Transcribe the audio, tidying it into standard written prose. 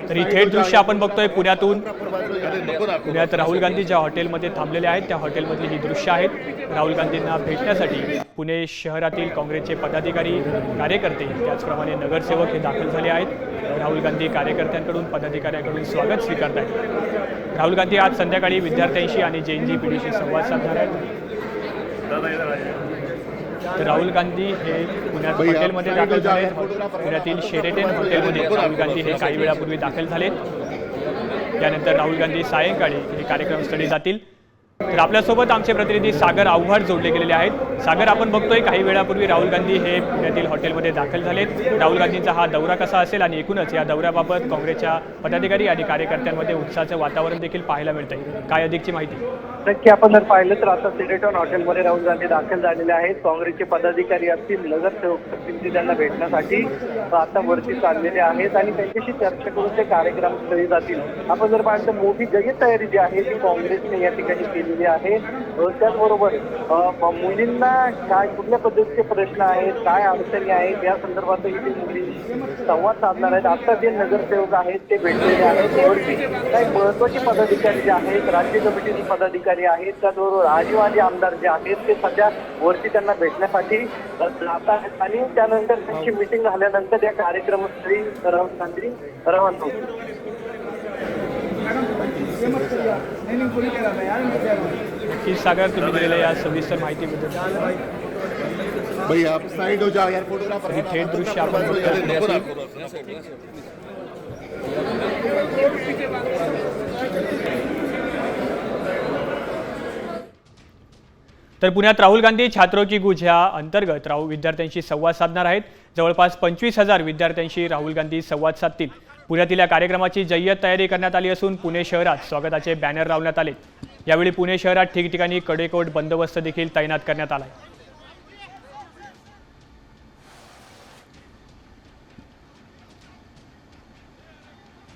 तरी थेट दृश्य आपण बघतोय पुण्यातून। पुण्यात राहुल गांधी ज्या हॉटेलमध्ये थांबलेले आहेत त्या हॉटेलमधली ही दृश्य आहेत। राहुल गांधींना भेटण्यासाठी पुणे शहरातील काँग्रेसचे पदाधिकारी कार्यकर्ते त्याचप्रमाणे नगरसेवक हे दाखल झाले आहेत। राहुल गांधी कार्यकर्त्यांकडून पदाधिकाऱ्यांकडून स्वागत स्वीकारत आहेत। राहुल गांधी आज संध्याकाळी विद्यार्थ्यांशी आणि जेएनजी पिढीशी संवाद साधणार आहेत। तर राहुल गांधी हे पुण्यात हॉटेलमध्ये दाखल झाले। पुण्यातील शेरेटन हॉटेलमध्ये राहुल गांधी हे काही वेळापूर्वी दाखल झालेत। त्यानंतर राहुल गांधी सायंकाळी हे कार्यक्रमस्थळी जातील। तर आपल्यासोबत आमचे प्रतिनिधी सागर आव्हाड जोडले गेलेले आहेत। सागर, आपण बघतोय काही वेळापूर्वी राहुल गांधी हे पुण्यातील हॉटेलमध्ये दाखल झालेत। राहुल गांधींचा हा दौरा कसा असेल आणि एकूणच या दौऱ्याबाबत काँग्रेसच्या पदाधिकारी आणि कार्यकर्त्यांमध्ये उत्साहाचं वातावरण देखील पाहायला मिळतंय, काय अधिकची माहिती? नक्की आपण जर पाहिलं तर आता शेरेटन हॉटेलमध्ये राहुल गांधी दाखल झालेले आहेत। काँग्रेसचे पदाधिकारी असतील, नगरसेवक असतील, ते त्यांना भेटण्यासाठी आता वरती चाललेले आहेत आणि त्यांच्याशी चर्चा करून ते कार्यक्रमस्थळी जातील। आपण जर पाहिलं तर मोठी जय्यत तयारी जी आहे ती काँग्रेसने या ठिकाणी केलेली आहे। त्याचबरोबर मुलींना काय कुठल्या पद्धतीचे प्रश्न आहेत, काय अडचणी आहेत या संदर्भातही ते मुलींशी संवाद साधणार आहेत। आता जे नगरसेवक आहेत ते भेटलेले आहेत। वरती काही महत्वाचे पदाधिकारी जे आहेत, राज्य कमिटीचे पदाधिकारी आहेत, त्याचबरोबर राजवाडी आमदार जे आहेत ते सध्या वरती त्यांना भेटण्यासाठी जात आहेत आणि त्यानंतर त्यांची मीटिंग झाल्यानंतर या कार्यक्रमस्थळी राहुल गांधी रवाना होतील। की सागर, तुम्ही दिलेल्या या सविस्तर माहितीबद्दल भाई आप साइड हो जाओ यार, फोटोग्राफर। हे थेट दृश्य आपण बघतोय। तर पुण्यात राहुल गांधी छात्रों की गूंज या अंतर्गत विद्यार्थ्यांशी संवाद साधणार आहेत। जवळपास 25,000 विद्यार्थ्यांशी राहुल गांधी संवाद साधतील। पुण्यातील या कार्यक्रमाची जय्यत तयारी करण्यात आली असून पुणे शहरात स्वागताचे बॅनर लावण्यात आले। यावेळी पुणे शहरात ठिकठिकाणी कडेकोट बंदोबस्त देखील तैनात करण्यात आला आहे।